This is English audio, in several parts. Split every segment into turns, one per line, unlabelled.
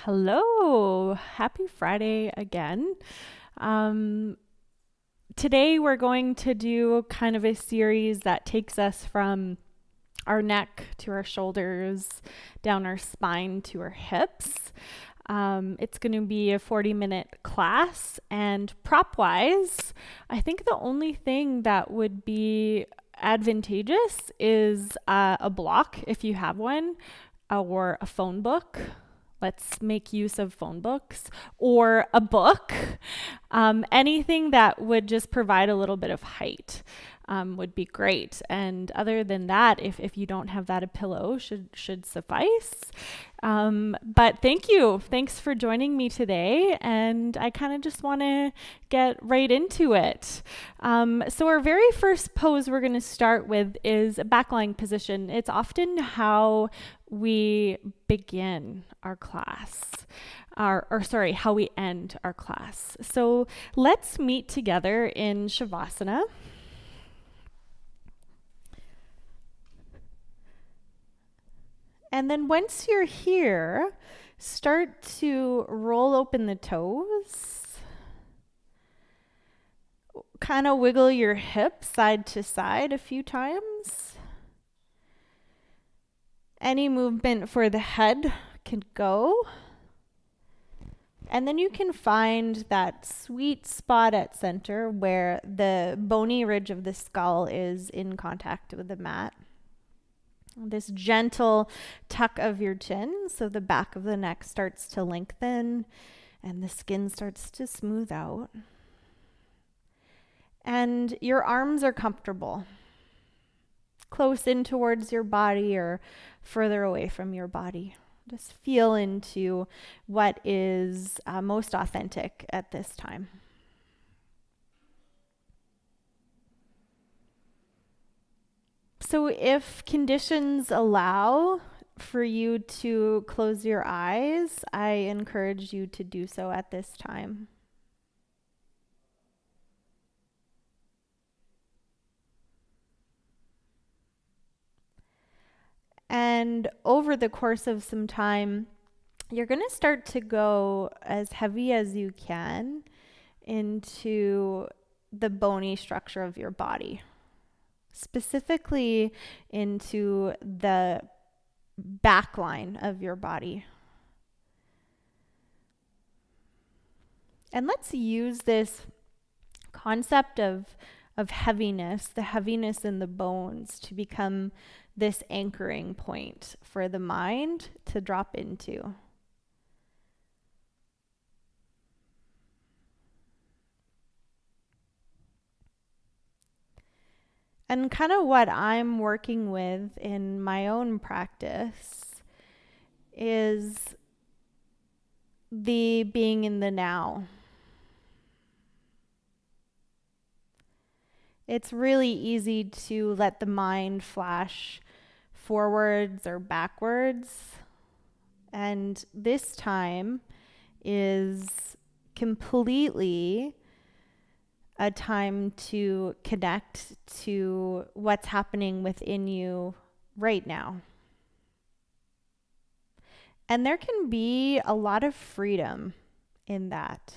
Hello, happy Friday again. Um, Today we're going to do kind of a series that takes us from our neck to our shoulders, down our spine to our hips. It's going to be a 40-minute class, and prop wise, I think the only thing that would be advantageous is a block if you have one, or a phone book. Let's make use of phone books or a book. Anything that would just provide a little bit of height would be great. And other than that, if you don't have that, a pillow should suffice. But thank you. Thanks for joining me today. And I kind of just want to get right into it. So our very first pose we're going to start with is a back lying position. It's often how we begin our class, how we end our class. So let's meet together in Shavasana. And then once you're here, start to roll open the toes. Kind of wiggle your hips side to side a few times. Any movement for the head can go. And then you can find that sweet spot at center where the bony ridge of the skull is in contact with the mat. This gentle tuck of your chin, so the back of the neck starts to lengthen and the skin starts to smooth out. And your arms are comfortable, close in towards your body or further away from your body. Just feel into what is most authentic at this time. So if conditions allow for you to close your eyes, I encourage you to do so at this time. And over the course of some time, you're going to start to go as heavy as you can into the bony structure of your body, specifically into the back line of your body. And let's use this concept of heaviness, the heaviness in the bones, to become this anchoring point for the mind to drop into. And kind of what I'm working with in my own practice is the being in the now. It's really easy to let the mind flash forwards or backwards. And this time is completely a time to connect to what's happening within you right now. And there can be a lot of freedom in that.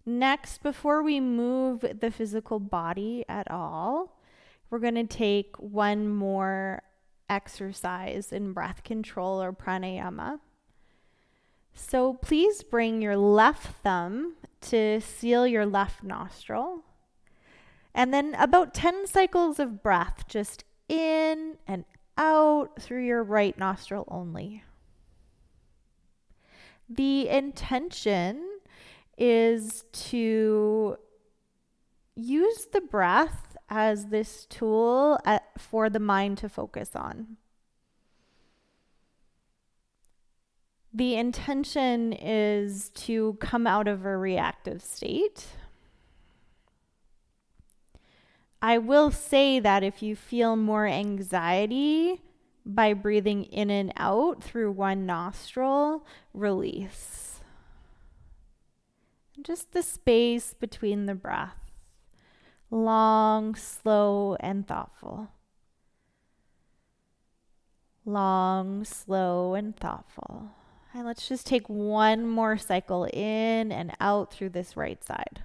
Next, before we move the physical body at all, we're going to take one more exercise in breath control or pranayama. So please bring your left thumb to seal your left nostril. And then about 10 cycles of breath, just in and out through your right nostril only. The intention is to use the breath as this tool for the mind to focus on. The intention is to come out of a reactive state. I will say that if you feel more anxiety by breathing in and out through one nostril, release. Just the space between the breath. Long, slow, and thoughtful. Long, slow, and thoughtful. And let's just take one more cycle in and out through this right side.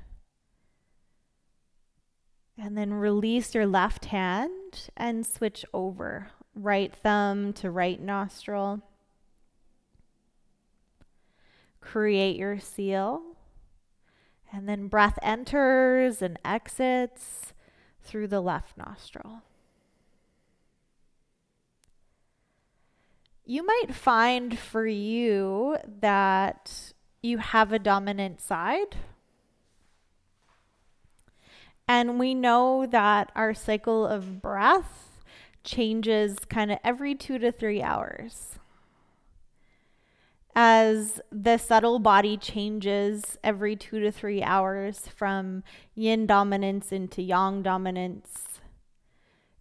And then release your left hand and switch over. Right thumb to right nostril. Create your seal. And then breath enters and exits through the left nostril. You might find for you that you have a dominant side. And we know that our cycle of breath changes kind of every 2 to 3 hours. As the subtle body changes every 2 to 3 hours from yin dominance into yang dominance,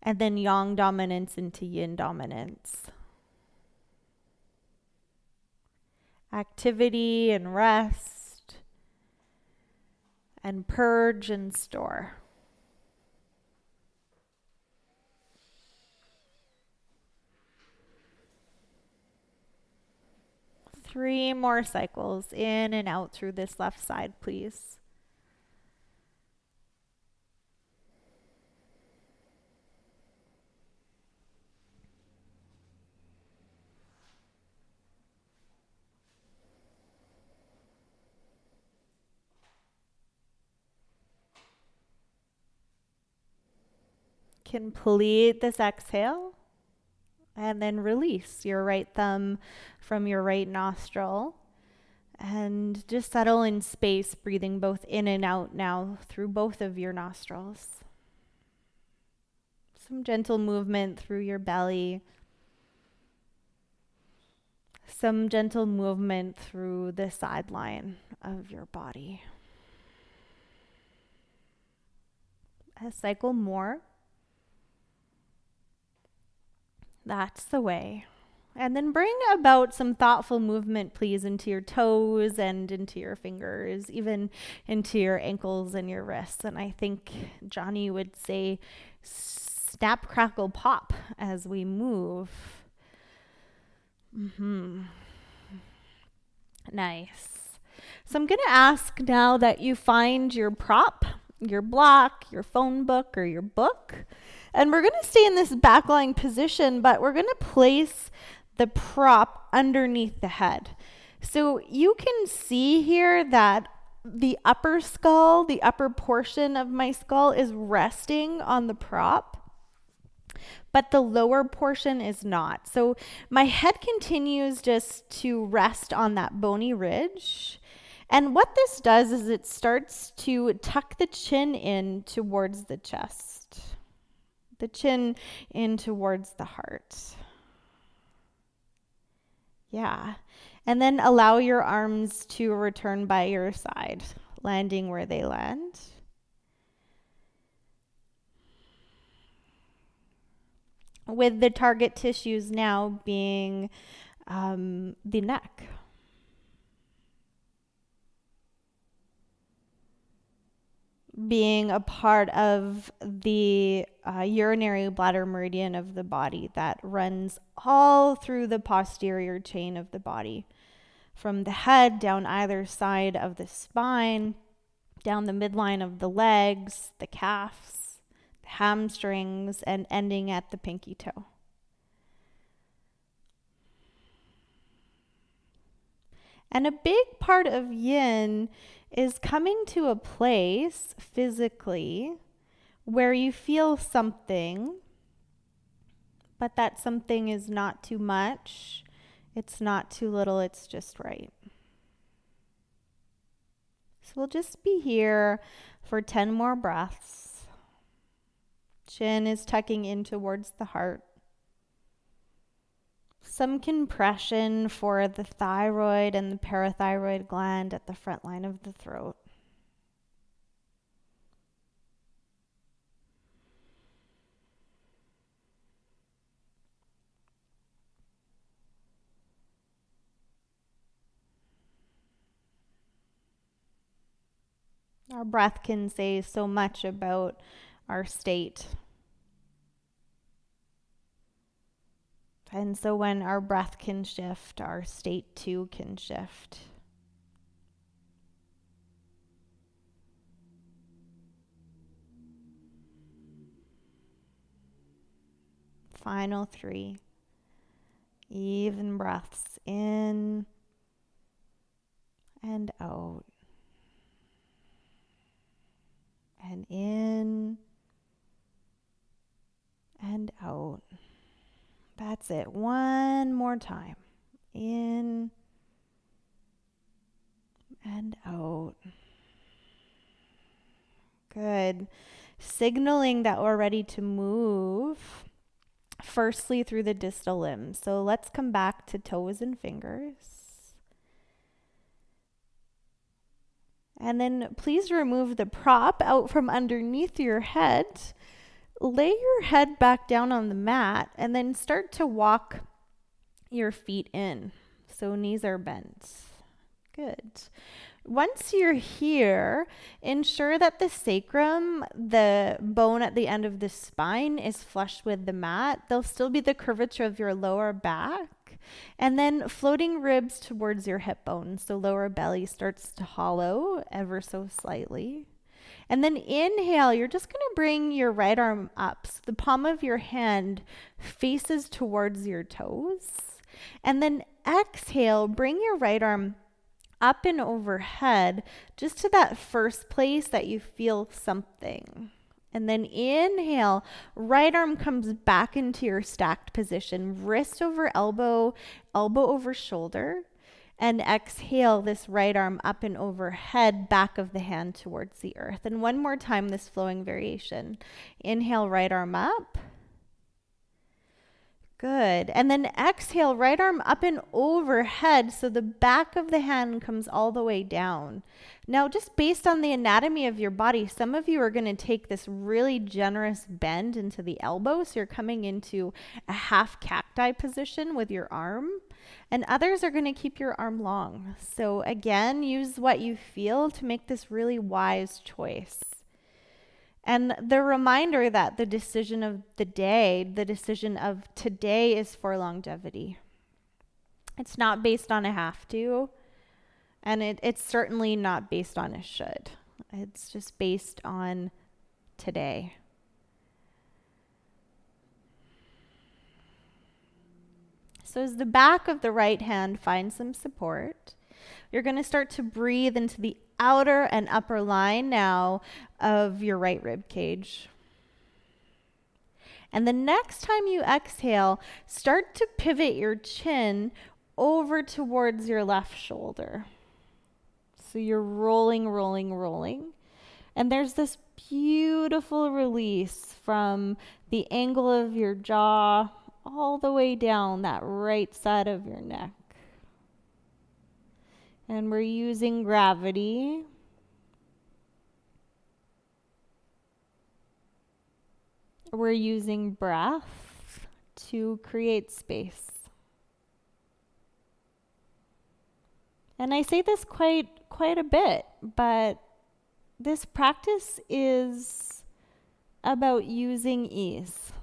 and then yang dominance into yin dominance. Activity and rest, and purge and store. Three more cycles in and out through this left side, please. Complete this exhale and then release your right thumb from your right nostril and just settle in space, breathing both in and out now through both of your nostrils. Some gentle movement through your belly, some gentle movement through the sideline of your body. A cycle more. That's the way. And then bring about some thoughtful movement, please, into your toes and into your fingers, even into your ankles and your wrists. And I think Johnny would say, snap, crackle, pop as we move. Nice. So I'm going to ask now that you find your prop, your block, your phone book, or your book. And we're going to stay in this back-lying position, but we're going to place the prop underneath the head. So you can see here that the upper skull, the upper portion of my skull is resting on the prop, but the lower portion is not. So my head continues just to rest on that bony ridge. And what this does is it starts to tuck the chin in towards the chest. The chin in towards the heart. Yeah. And then allow your arms to return by your side, landing where they land. With the target tissues now being the neck. Being a part of the urinary bladder meridian of the body that runs all through the posterior chain of the body, from the head down either side of the spine, down the midline of the legs, the calves, the hamstrings, and ending at the pinky toe. And a big part of yin is coming to a place physically where you feel something, but that something is not too much, it's not too little, it's just right. So we'll just be here for 10 more breaths. Chin is tucking in towards the heart. Some compression for the thyroid and the parathyroid gland at the front line of the throat. Our breath can say so much about our state. And so when our breath can shift, our state too can shift. Final 3. Even breaths in and out. And in and out. That's it. One more time. In and out. Good. Signaling that we're ready to move. Firstly, through the distal limbs. So let's come back to toes and fingers. And then please remove the prop out from underneath your head. Lay your head back down on the mat and then start to walk your feet in. So knees are bent. Good. Once you're here, ensure that the sacrum, the bone at the end of the spine, is flush with the mat. There'll still be the curvature of your lower back. And then floating ribs towards your hip bone. So lower belly starts to hollow ever so slightly. And then inhale, you're just going to bring your right arm up. So the palm of your hand faces towards your toes. And then exhale, bring your right arm up and overhead, just to that first place that you feel something. And then inhale, right arm comes back into your stacked position, wrist over elbow, elbow over shoulder. And exhale, this right arm up and overhead, back of the hand towards the earth. And one more time, this flowing variation. Inhale, right arm up. Good. And then exhale, right arm up and overhead, so the back of the hand comes all the way down. Now, just based on the anatomy of your body, some of you are going to take this really generous bend into the elbow, so you're coming into a half cacti position with your arm, and others are going to keep your arm long. So again, use what you feel to make this really wise choice. And the reminder that the decision of the day, the decision of today, is for longevity. It's not based on a have to, and it's certainly not based on a should. It's just based on today. So as the back of the right hand finds some support, you're going to start to breathe into the outer and upper line now of your right rib cage. And the next time you exhale, start to pivot your chin over towards your left shoulder. So you're rolling, rolling, rolling. And there's this beautiful release from the angle of your jaw all the way down that right side of your neck. And we're using gravity. We're using breath to create space. And I say this quite a bit, but this practice is about using ease.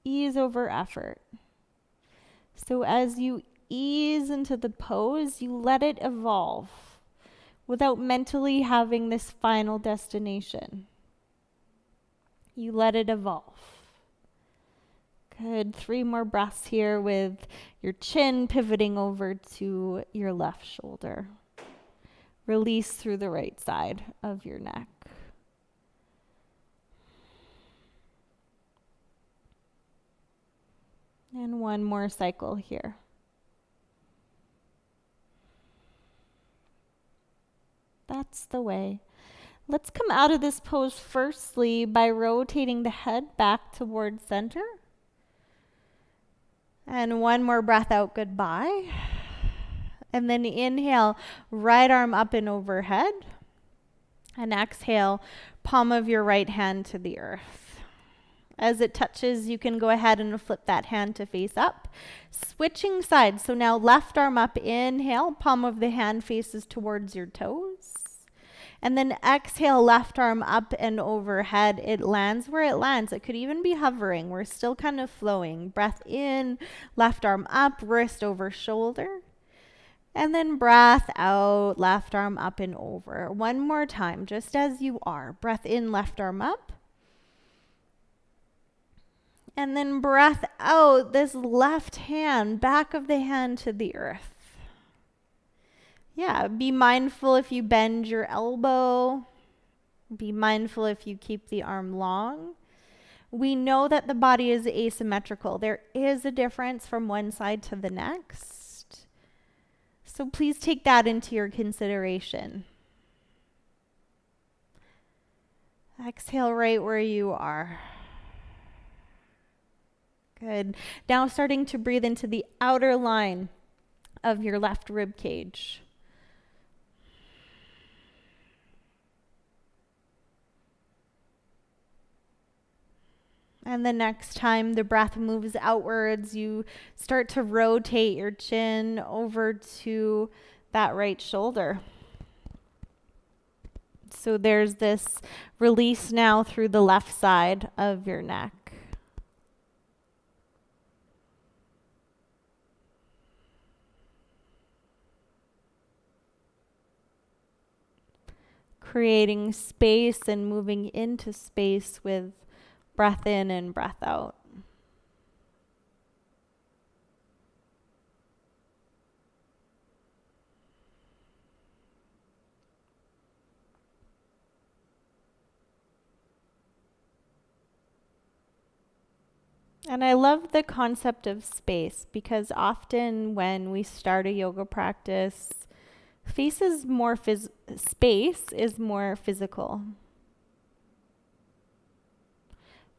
Ease over effort. So as you ease into the pose, you let it evolve without mentally having this final destination. You let it evolve. Good. 3 more breaths here with your chin pivoting over to your left shoulder. Release through the right side of your neck. And 1 more cycle here. That's the way. Let's come out of this pose firstly by rotating the head back towards center. And 1 more breath out, goodbye. And then inhale, right arm up and overhead. And exhale, palm of your right hand to the earth. As it touches, you can go ahead and flip that hand to face up. Switching sides. So now left arm up, inhale, palm of the hand faces towards your toes. And then exhale, left arm up and overhead. It lands where it lands. It could even be hovering. We're still kind of flowing. Breath in, left arm up, wrist over shoulder. And then breath out, left arm up and over. One more time, just as you are. Breath in, left arm up. And then breath out, this left hand, back of the hand to the earth. Yeah, be mindful if you bend your elbow. Be mindful if you keep the arm long. We know that the body is asymmetrical. There is a difference from one side to the next. So please take that into your consideration. Exhale right where you are. Good. Now starting to breathe into the outer line of your left rib cage. And the next time the breath moves outwards, you start to rotate your chin over to that right shoulder. So there's this release now through the left side of your neck. Creating space and moving into space with breath in and breath out. And I love the concept of space because often when we start a yoga practice, space is more physical.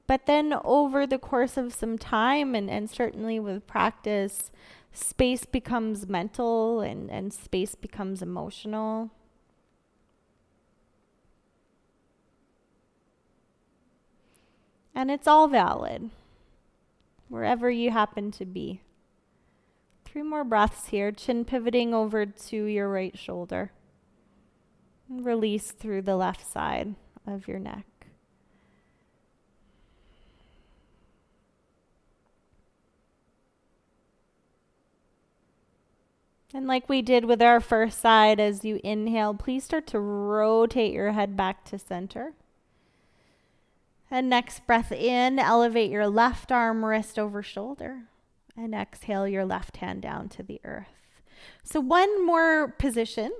But then over the course of some time and certainly with practice, space becomes mental and space becomes emotional. And it's all valid, wherever you happen to be. 3 more breaths here, chin pivoting over to your right shoulder. And release through the left side of your neck. And like we did with our first side, as you inhale, please start to rotate your head back to center. And next breath in, elevate your left arm, wrist over shoulder. And exhale your left hand down to the earth. So one more position.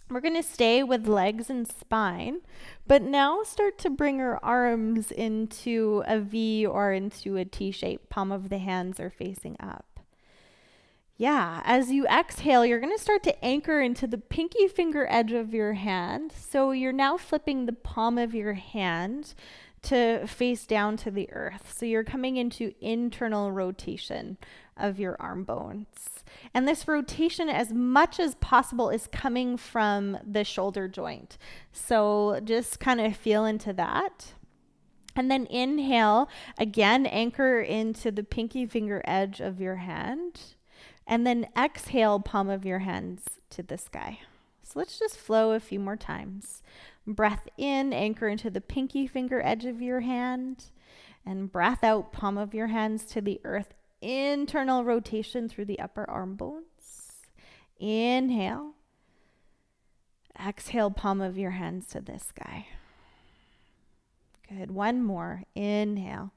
We're going to stay with legs and spine, but now start to bring our arms into a V or into a T shape. Palm of the hands are facing up. Yeah, as you exhale, you're going to start to anchor into the pinky finger edge of your hand. So you're now flipping the palm of your hand to face down to the earth. So you're coming into internal rotation of your arm bones. And this rotation, as much as possible, is coming from the shoulder joint. So just kind of feel into that. And then inhale, again, anchor into the pinky finger edge of your hand. And then exhale, palm of your hands to the sky. So let's just flow a few more times. Breath in, anchor into the pinky finger edge of your hand. And breath out, palm of your hands to the earth. Internal rotation through the upper arm bones. Inhale. Exhale, palm of your hands to the sky. Good. One more. Inhale.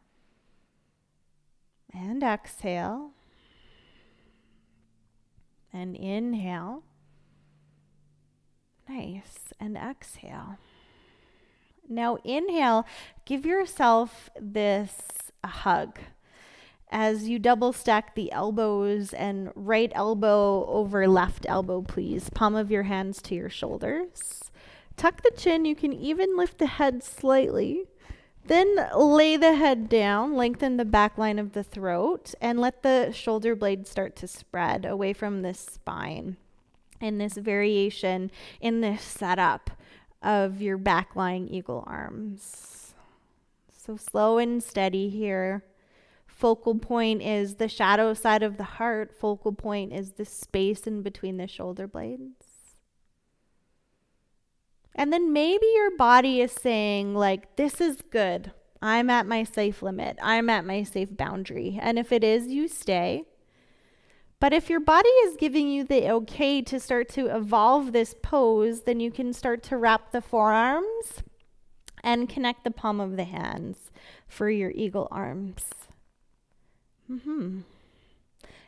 And exhale. And inhale. Nice. And exhale. Now inhale, give yourself this a hug as you double stack the elbows and right elbow over left elbow, please. Palm of your hands to your shoulders. Tuck the chin. You can even lift the head slightly. Then lay the head down, lengthen the back line of the throat, and let the shoulder blades start to spread away from the spine. In this variation, in this setup of your back lying eagle arms. So slow and steady here. Focal point is the shadow side of the heart. Focal point is the space in between the shoulder blades. And then maybe your body is saying, like, this is good. I'm at my safe limit. I'm at my safe boundary. And if it is, you stay. But if your body is giving you the okay to start to evolve this pose, then you can start to wrap the forearms and connect the palm of the hands for your eagle arms.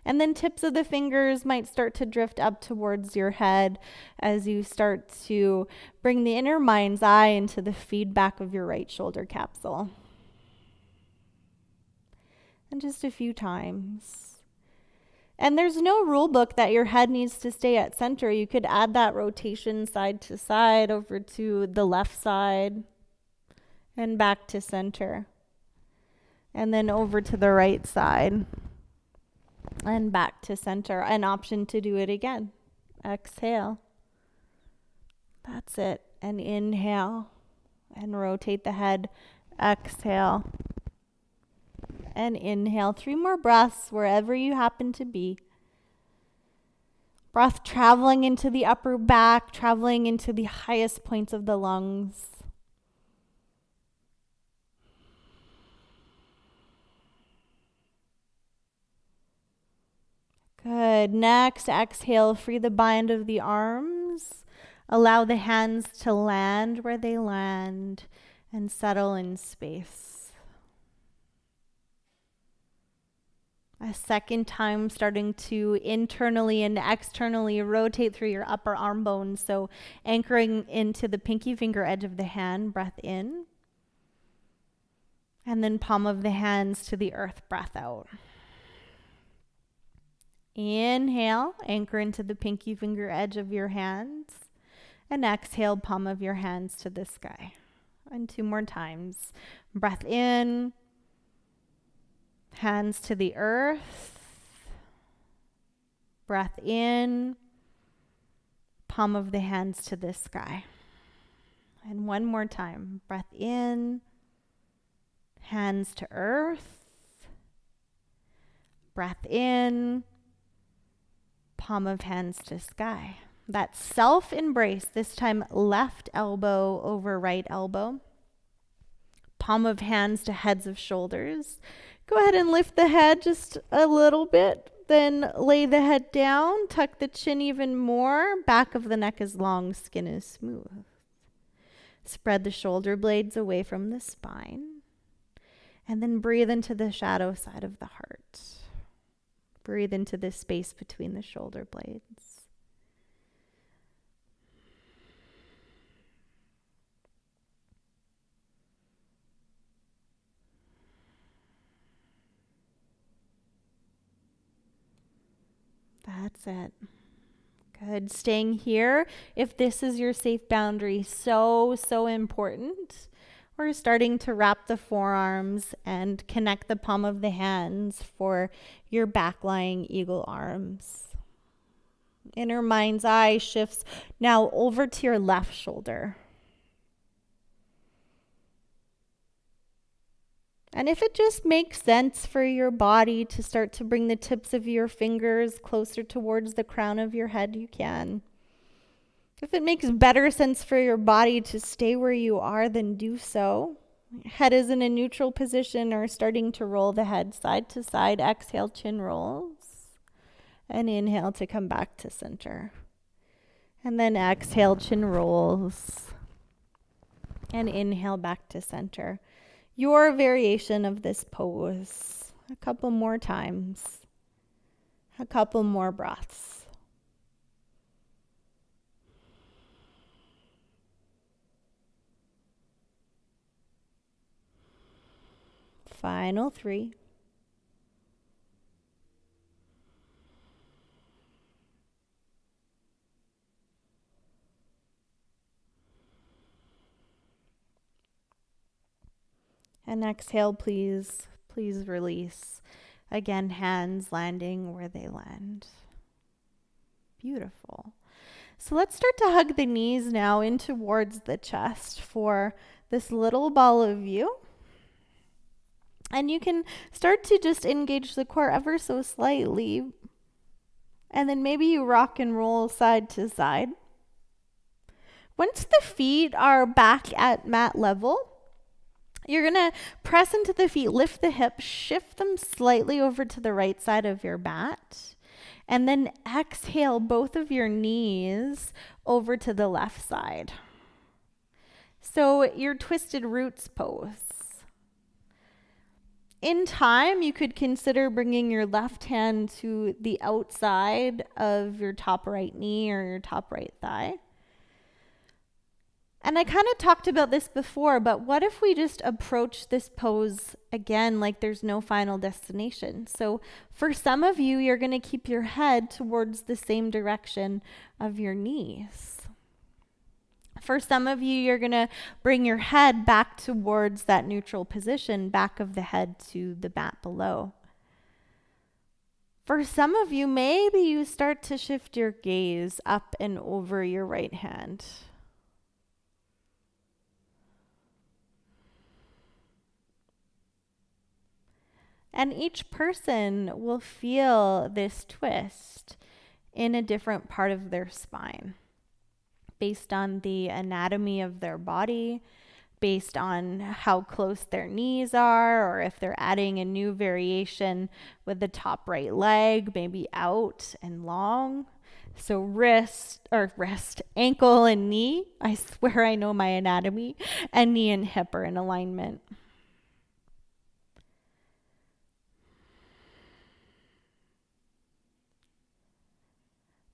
And then tips of the fingers might start to drift up towards your head as you start to bring the inner mind's eye into the feedback of your right shoulder capsule. And just a few times. And there's no rule book that your head needs to stay at center. You could add that rotation side to side over to the left side and back to center. And then over to the right side and back to center. An option to do it again. Exhale. That's it. And inhale and rotate the head. Exhale and inhale. 3 more breaths wherever you happen to be. Breath traveling into the upper back, traveling into the highest points of the lungs. Good. Next, exhale, free the bind of the arms. Allow the hands to land where they land and settle in space. A second time, starting to internally and externally rotate through your upper arm bones. So anchoring into the pinky finger edge of the hand, breath in. And then palm of the hands to the earth, breath out. Inhale, anchor into the pinky finger edge of your hands. And exhale, palm of your hands to the sky. And 2 more times. Breath in. Hands to the earth. Breath in. Palm of the hands to the sky. And 1 more time. Breath in. Hands to earth. Breath in. Palm of hands to sky. That self-embrace, this time left elbow over right elbow. Palm of hands to heads of shoulders. Go ahead and lift the head just a little bit. Then lay the head down. Tuck the chin even more. Back of the neck is long. Skin is smooth. Spread the shoulder blades away from the spine. And then breathe into the shadow side of the heart. Breathe into the space between the shoulder blades. That's it. Good. Staying here. If this is your safe boundary, so important. We're starting to wrap the forearms and connect the palm of the hands for your back-lying eagle arms. Inner mind's eye shifts now over to your left shoulder. And if it just makes sense for your body to start to bring the tips of your fingers closer towards the crown of your head, you can. If it makes better sense for your body to stay where you are, then do so. Head is in a neutral position or starting to roll the head side to side. Exhale, chin rolls. And inhale to come back to center. And then exhale, chin rolls. And inhale back to center. Your variation of this pose. A couple more times. A couple more breaths. Final 3. And exhale, please. Please release. Again, hands landing where they land. Beautiful. So let's start to hug the knees now in towards the chest for this little ball of you. And you can start to just engage the core ever so slightly. And then maybe you rock and roll side to side. Once the feet are back at mat level, you're going to press into the feet, lift the hips, shift them slightly over to the right side of your mat, and then exhale both of your knees over to the left side. So your twisted roots pose. In time, you could consider bringing your left hand to the outside of your top right knee or your top right thigh. And I kind of talked about this before, but what if we just approach this pose again like there's no final destination? So for some of you, you're going to keep your head towards the same direction of your knees. For some of you, you're going to bring your head back towards that neutral position, back of the head to the mat below. For some of you, maybe you start to shift your gaze up and over your right hand. And each person will feel this twist in a different part of their spine, based on the anatomy of their body, based on how close their knees are, or if they're adding a new variation with the top right leg, maybe out and long. So wrist, ankle and knee, I swear I know my anatomy, and knee and hip are in alignment.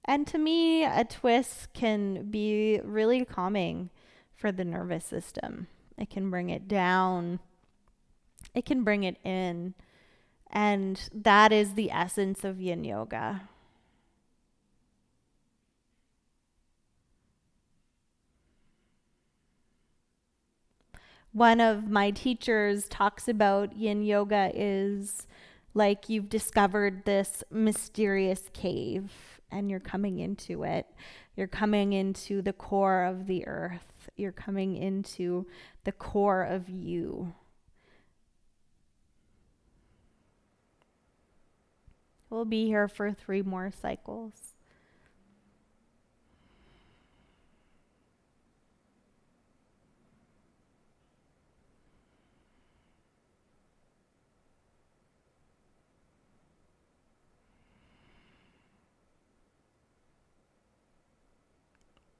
And to me, a twist can be really calming for the nervous system. It can bring it down. It can bring it in. And that is the essence of yin yoga. One of my teachers talks about yin yoga is like you've discovered this mysterious cave and you're coming into it. You're coming into the core of the earth. You're coming into the core of you. We'll be here for 3 more cycles.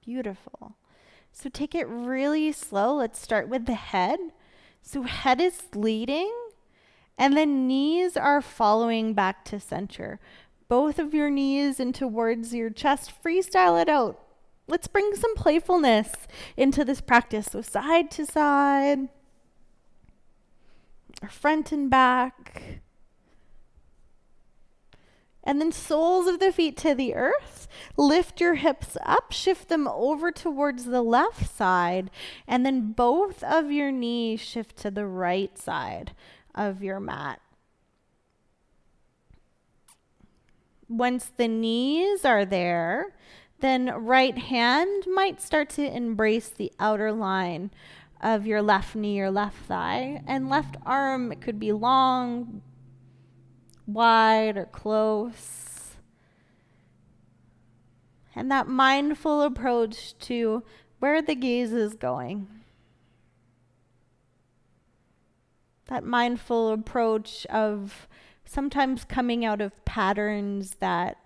Beautiful. So take it really slow. Let's start with the head. So head is leading, and then knees are following back to center. Both of your knees in towards your chest. Freestyle it out. Let's bring some playfulness into this practice. So side to side, front and back. And then soles of the feet to the earth. Lift your hips up, shift them over towards the left side, and then both of your knees shift to the right side of your mat. Once the knees are there, then right hand might start to embrace the outer line of your left knee or left thigh, and left arm, it could be long, wide, or close. And that mindful approach to where the gaze is going. That mindful approach of sometimes coming out of patterns that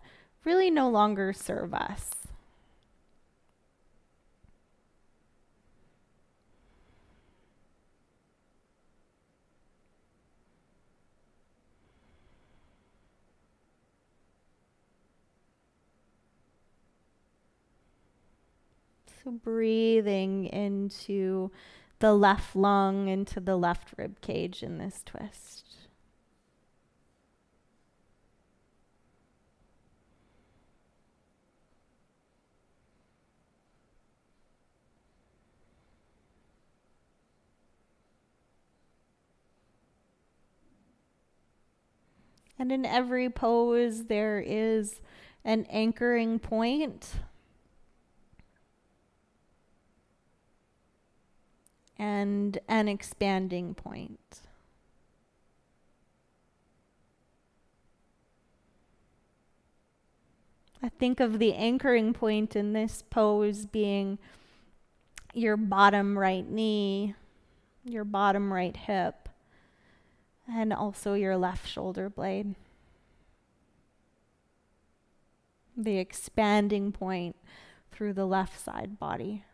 really no longer serve us. So breathing into the left lung, into the left rib cage in this twist. And in every pose, there is an anchoring point and an expanding point. I think of the anchoring point in this pose being your bottom right knee, your bottom right hip, and also your left shoulder blade. The expanding point through the left side body.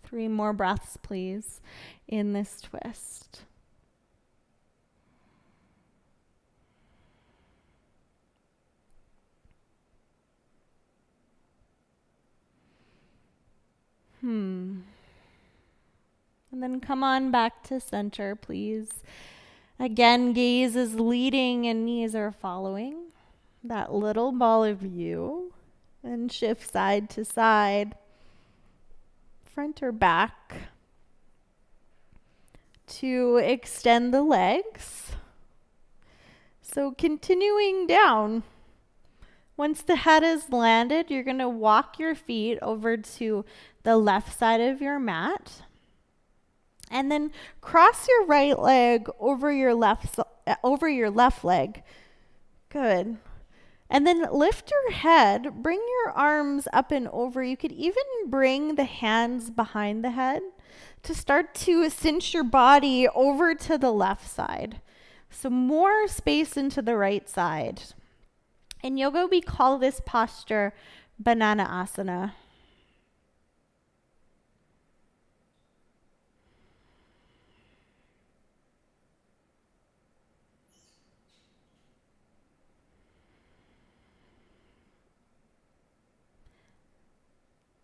Three more breaths, please, in this twist. And then come on back to center, please. Again, gaze is leading and knees are following. That little ball of you. And shift side to side. Front or back. To extend the legs. So continuing down. Once the head is landed, you're going to walk your feet over to the left side of your mat. And then cross your right leg over your left leg. Good. And then lift your head, bring your arms up and over. You could even bring the hands behind the head to start to cinch your body over to the left side. So more space into the right side. In yoga, we call this posture banana asana.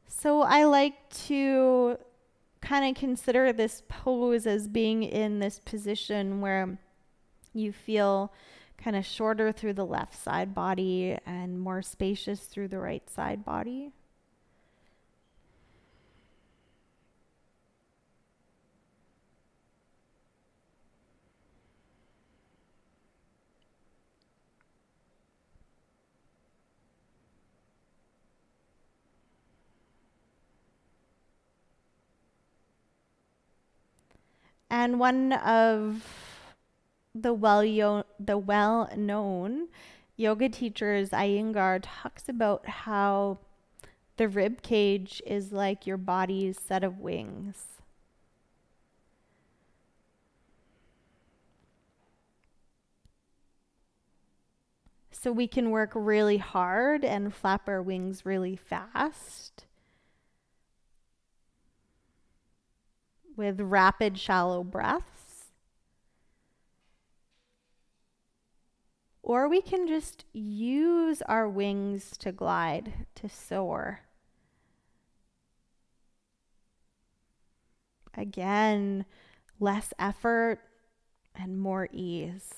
So I like to kind of consider this pose as being in this position where you feel kind of shorter through the left side body and more spacious through the right side body. And one of the well-known yoga teachers, Iyengar, talks about how the rib cage is like your body's set of wings. So we can work really hard and flap our wings really fast with rapid, shallow breaths. Or we can just use our wings to glide, to soar. Again, less effort and more ease.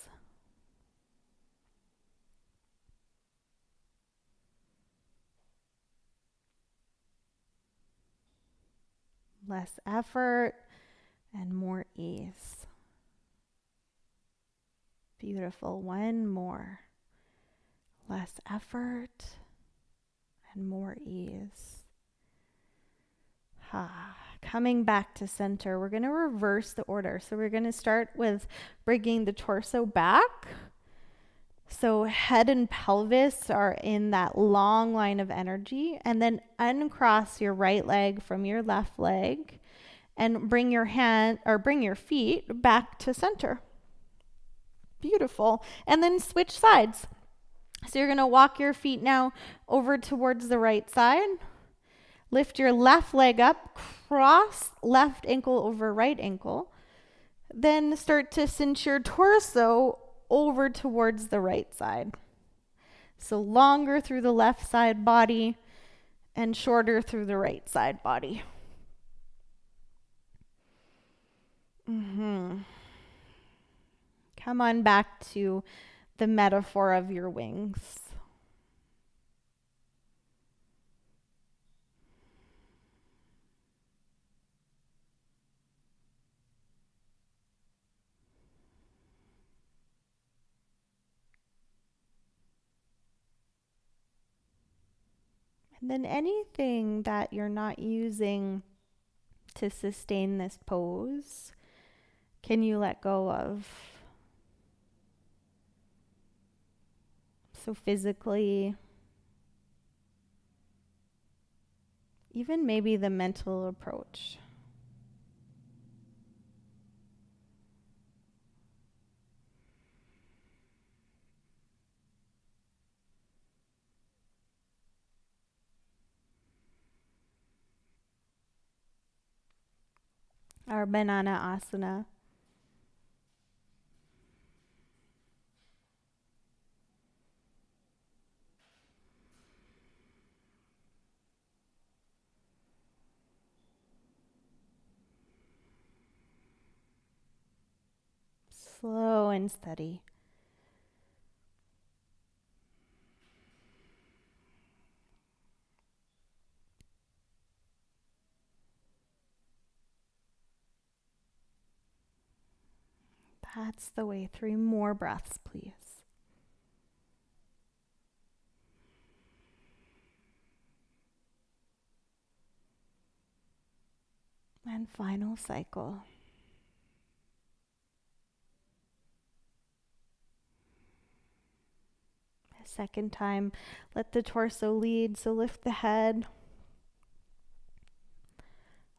Less effort and more ease. Beautiful. One more. Less effort and more ease. Coming back to center, we're going to reverse the order. So we're going to start with bringing the torso back. So head and pelvis are in that long line of energy. And then uncross your right leg from your left leg and bring your feet back to center. Beautiful. And then switch sides. So you're going to walk your feet now over towards the right side. Lift your left leg up, cross left ankle over right ankle. Then start to cinch your torso over towards the right side. So longer through the left side body and shorter through the right side body. Come on back to the metaphor of your wings. And then anything that you're not using to sustain this pose, can you let go of? So physically, even maybe the mental approach. Our banana asana. Slow and steady. That's the way. 3 more breaths, please. And final cycle. A second time, let the torso lead. So lift the head.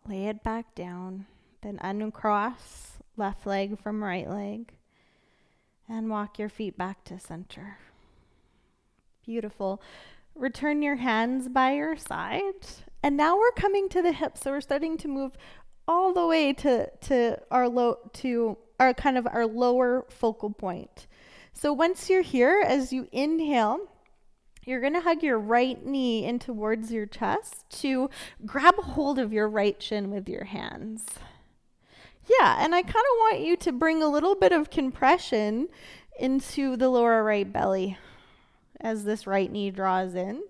Lay it back down. Then uncross left leg from right leg. And walk your feet back to center. Beautiful. Return your hands by your side. And now we're coming to the hips. So we're starting to move all the way to our lower focal point. So once you're here, as you inhale, you're going to hug your right knee in towards your chest to grab a hold of your right shin with your hands. Yeah, and I kind of want you to bring a little bit of compression into the lower right belly as this right knee draws in.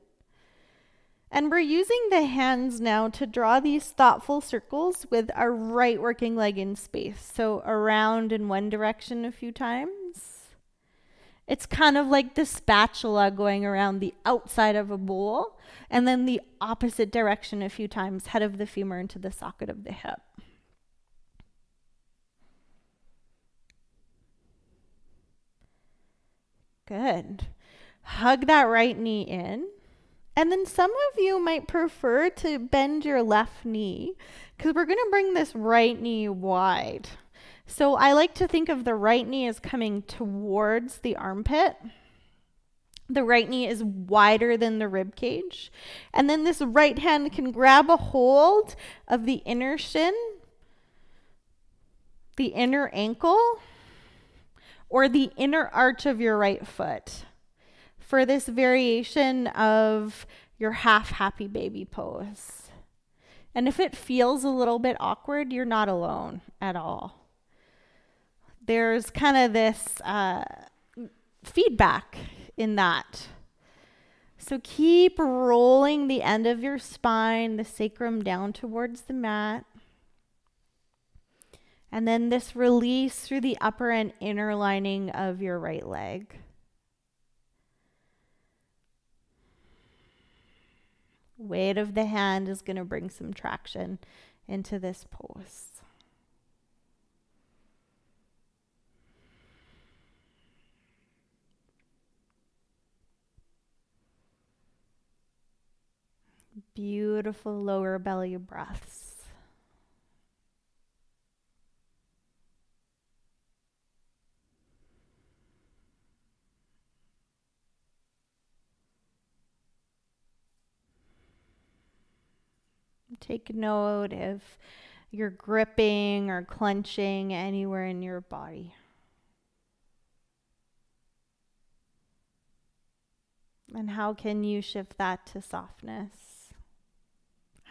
And we're using the hands now to draw these thoughtful circles with our right working leg in space. So around in one direction a few times. It's kind of like the spatula going around the outside of a bowl, and then the opposite direction a few times, head of the femur into the socket of the hip. Good. Hug that right knee in. And then some of you might prefer to bend your left knee because we're going to bring this right knee wide. So I like to think of the right knee as coming towards the armpit. The right knee is wider than the rib cage. And then this right hand can grab a hold of the inner shin, the inner ankle, or the inner arch of your right foot for this variation of your half happy baby pose. And if it feels a little bit awkward, you're not alone at all. There's kind of this feedback in that. So keep rolling the end of your spine, the sacrum down towards the mat. And then this release through the upper and inner lining of your right leg. Weight of the hand is going to bring some traction into this pose. Beautiful lower belly breaths. Take note if you're gripping or clenching anywhere in your body. And how can you shift that to softness?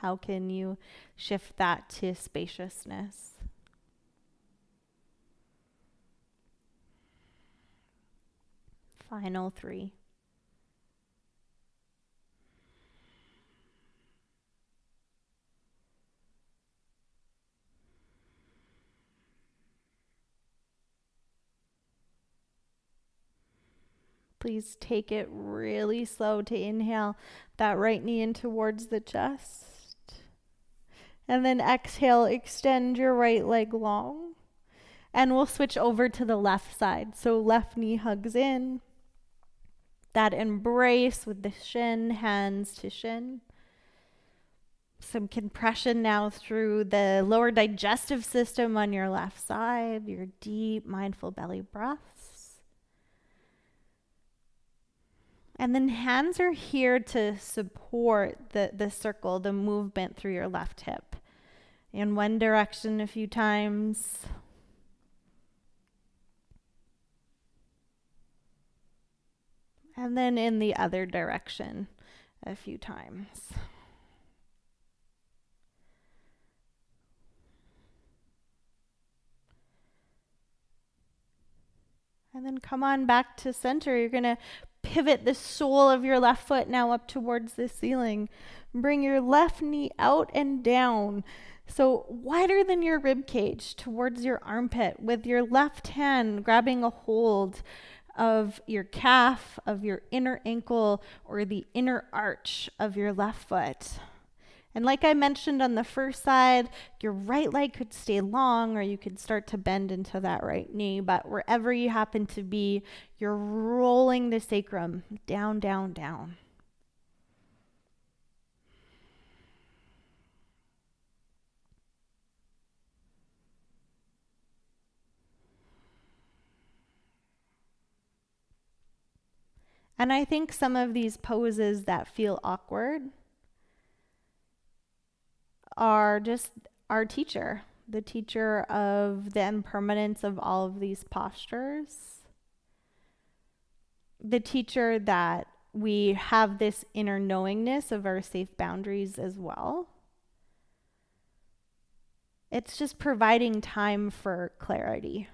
How can you shift that to spaciousness? Final 3. Please take it really slow to inhale that right knee in towards the chest. And then exhale, extend your right leg long. And we'll switch over to the left side. So left knee hugs in. That embrace with the shin, hands to shin. Some compression now through the lower digestive system on your left side, your deep, mindful belly breaths. And then hands are here to support the circle, the movement through your left hip. In one direction a few times. And then in the other direction a few times. And then come on back to center. You're going to pivot the sole of your left foot now up towards the ceiling. Bring your left knee out and down. So wider than your rib cage towards your armpit, with your left hand grabbing a hold of your calf, of your inner ankle, or the inner arch of your left foot. And like I mentioned on the first side, your right leg could stay long, or you could start to bend into that right knee. But wherever you happen to be, you're rolling the sacrum down, down, down. And I think some of these poses that feel awkward are just our teacher, the teacher of the impermanence of all of these postures, the teacher that we have this inner knowingness of our safe boundaries as well. It's just providing time for clarity,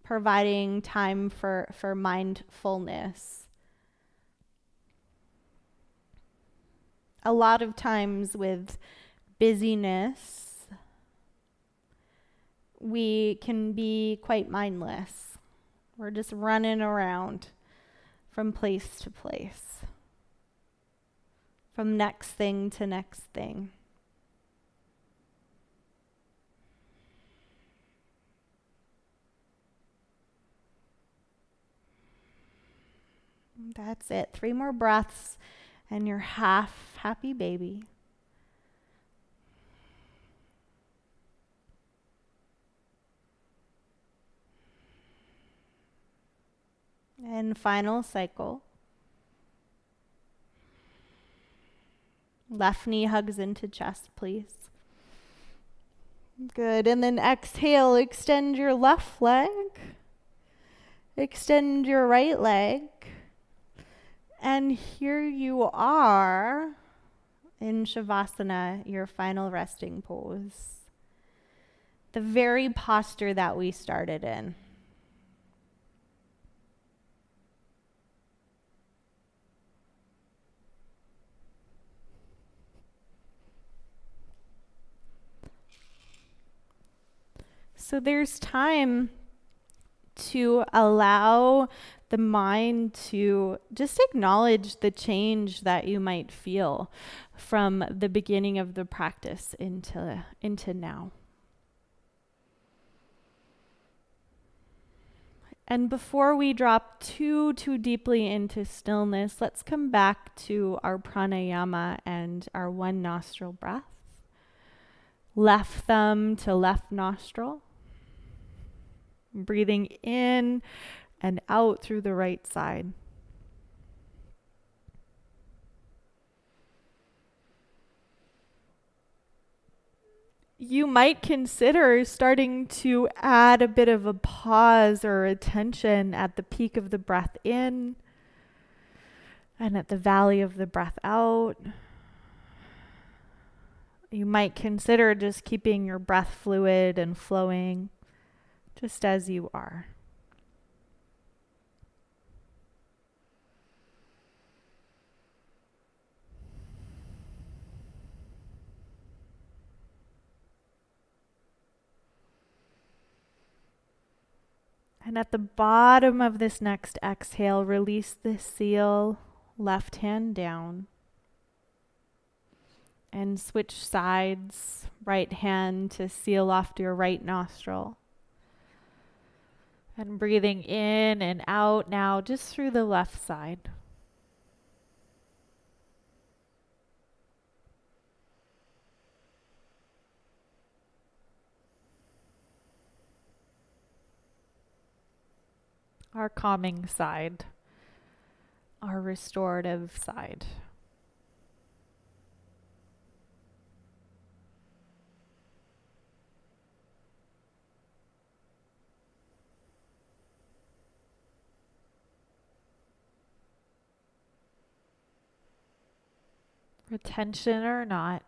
providing time for mindfulness. A lot of times with busyness, we can be quite mindless. We're just running around from place to place, from next thing to next thing. That's it. 3 more breaths. And you're half happy baby. And final cycle. Left knee hugs into chest, please. Good. And then exhale, extend your left leg. Extend your right leg. And here you are in Shavasana, your final resting pose. The very posture that we started in. So there's time to allow the mind to just acknowledge the change that you might feel from the beginning of the practice into now. And before we drop too deeply into stillness, let's come back to our pranayama and our one nostril breath. Left thumb to left nostril. Breathing in and out through the right side. You might consider starting to add a bit of a pause or attention at the peak of the breath in and at the valley of the breath out. You might consider just keeping your breath fluid and flowing just as you are. And at the bottom of this next exhale, release the seal, left hand down. And switch sides, right hand to seal off to your right nostril. And breathing in and out now just through the left side. our calming side, our restorative side. Retention or not.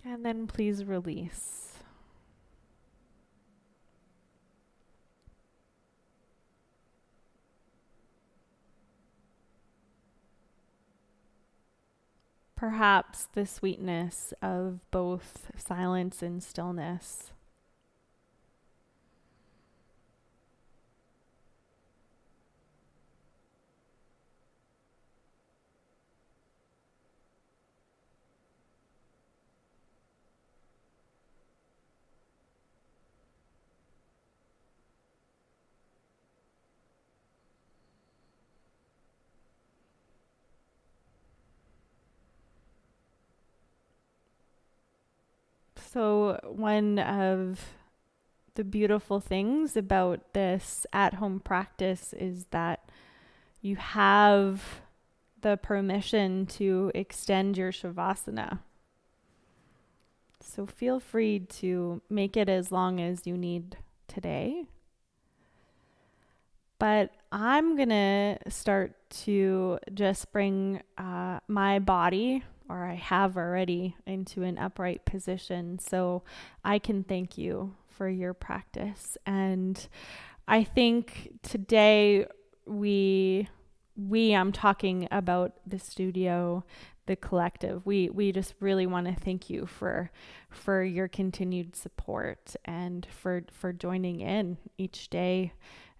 And then please release. Perhaps the sweetness of both silence and stillness. So, one of the beautiful things about this at home practice is that you have the permission to extend your Shavasana. So, feel free to make it as long as you need today. But I'm going to start to just bring my body, or I have already, into an upright position so I can thank you for your practice. And I think today I'm talking about the studio, the collective. We just really want to thank you for your continued support and for joining in each day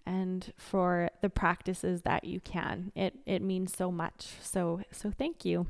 and for the practices that you can. It means so much. So thank you.